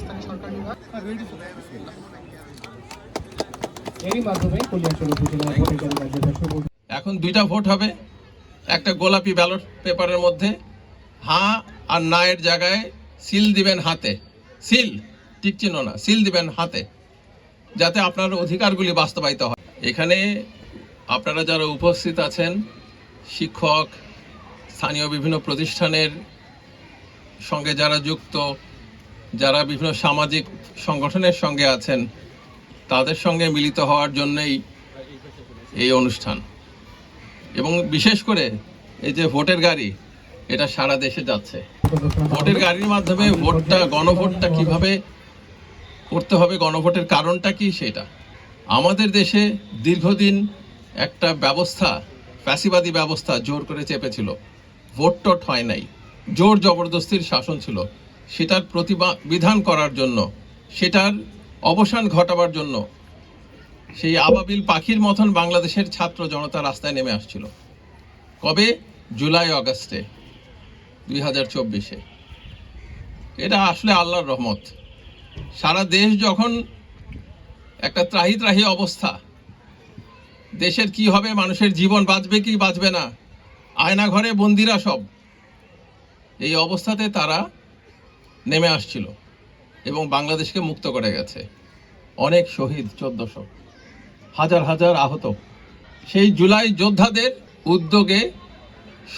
স্থানীয় সরকার বিভাগ। এখন দুইটা ভোট হবে, একটা গোলাপি ব্যালট পেপারের মধ্যে হ্যাঁ আর না এর জায়গায় সিল দিবেন হাতে, সিল টিক চিহ্ন না, সিল দিবেন হাতে, যাতে আপনার অধিকারগুলি বাস্তবায়িত হয়। এখানে আপনারা যারা উপস্থিত আছেন, শিক্ষক, স্থানীয় বিভিন্ন প্রতিষ্ঠানের সঙ্গে যারা যুক্ত, যারা বিভিন্ন সামাজিক সংগঠনের সঙ্গে আছেন, তাদের সঙ্গে মিলিত হওয়ার জন্যই এই অনুষ্ঠান। এবং বিশেষ করে এই যে ভোটের গাড়ি, এটা সারা দেশে যাচ্ছে। ভোটের গাড়ির মাধ্যমে ভোটটা, গণভোটটা কিভাবে করতে হবে, গণভোটের কারণটা কি, সেটা আমাদের দেশে দীর্ঘদিন একটা ব্যবস্থা, ফ্যাসিবাদী ব্যবস্থা জোর করে চেপেছিল। ভোট টোট হয় নাই, জোর জবরদস্তির শাসন ছিল। সেটার প্রতিবিধান করার জন্য, সেটার অবসান ঘটাবার জন্য সেই আবাবিল পাখির মতন বাংলাদেশের ছাত্র জনতা রাস্তায় নেমে আসছিল। কবে? জুলাই আগস্টে 2024-এ। এটা আসলে আল্লাহর রহমত। সারা দেশ যখন একটা ত্রাহি ত্রাহি অবস্থা, দেশের কি হবে, মানুষের জীবন বাঁচবে কি বাঁচবে না, আয়না ঘরে বন্দিরা সব, এই অবস্থাতে তারা নেমে আসছিল এবং বাংলাদেশকে মুক্ত করে গেছে। অনেক শহীদ, 1400, হাজার হাজার আহত। সেই জুলাই যোদ্ধাদের উদ্যোগে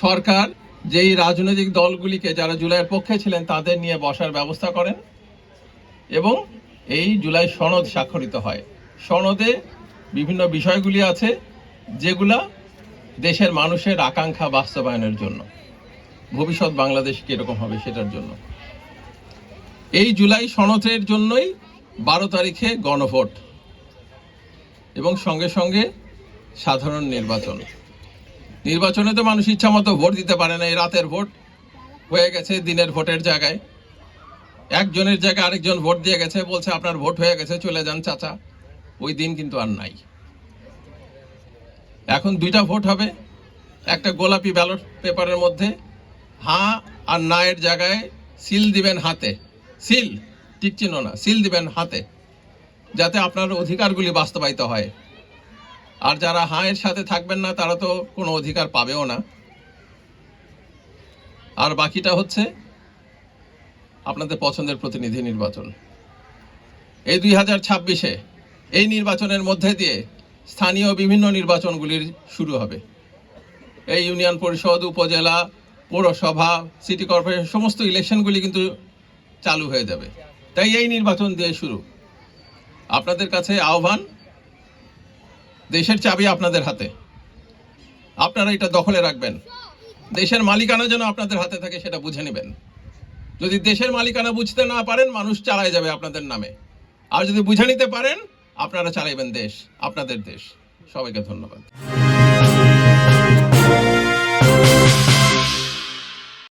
সরকার যেই রাজনৈতিক দলগুলিকে, যারা জুলাইয়ের পক্ষে ছিলেন, তাদের নিয়ে বসার ব্যবস্থা করেন এবং এই জুলাই সনদ স্বাক্ষরিত হয়। সনদে বিভিন্ন বিষয়গুলি আছে যেগুলা দেশের মানুষের আকাঙ্ক্ষা বাস্তবায়নের জন্য, ভবিষ্যৎ বাংলাদেশ কিরকম হবে সেটার জন্য। এই জুলাই সনদের জন্যই 12 তারিখে গণভোট এবং সঙ্গে সঙ্গে সাধারণ নির্বাচন। নির্বাচনে তো মানুষ ইচ্ছা মতো ভোট দিতে পারে না। এই রাতের ভোট হয়ে গেছে দিনের ভোটের জায়গায়। একজনের জায়গায় আরেকজন ভোট দিয়ে গেছে, বলছে আপনার ভোট হয়ে গেছে, চলে যান চাচা। ওই দিন কিন্তু আর নাই। এখন দুইটা ভোট হবে, একটা গোলাপি ব্যালট পেপারের মধ্যে হ্যাঁ আর না এর জায়গায় সিল দিবেন হাতে, সিল টিক চিহ্ন না, সিল দিবেন হাতে, যাতে আপনার অধিকারগুলি বাস্তবায়িত হয়। আর যারা হ্যাঁ এর সাথে থাকবেন না, তারা তো কোনো অধিকার পাবেও না। আর বাকিটা হচ্ছে আপনাদের পছন্দের প্রতিনিধি নির্বাচন। এই 2026-এ এই নির্বাচনের মধ্যে দিয়ে স্থানীয় বিভিন্ন নির্বাচনগুলির শুরু হবে। এই ইউনিয়ন পরিষদ, উপজেলা, পৌরসভা, সিটি কর্পোরেশন, সমস্ত ইলেকশনগুলি কিন্তু চালু হয়ে যাবে। তাই এই নির্বাচন দিয়ে শুরু। আপনাদের কাছে আহ্বান, দেশের চাবি আপনাদের হাতে, আপনারা এটা দখলে রাখবেন। দেশের মালিকানা যেন আপনাদের হাতে থাকে, সেটা বুঝে নেবেন। যদি দেশের মালিকানা বুঝতে না পারেন, মানুষ চালায় যাবে আপনাদের নামে। আর যদি বুঝে নিতে পারেন, আপনারা চালাইবেন দেশ, আপনাদের দেশ। সবাইকে ধন্যবাদ।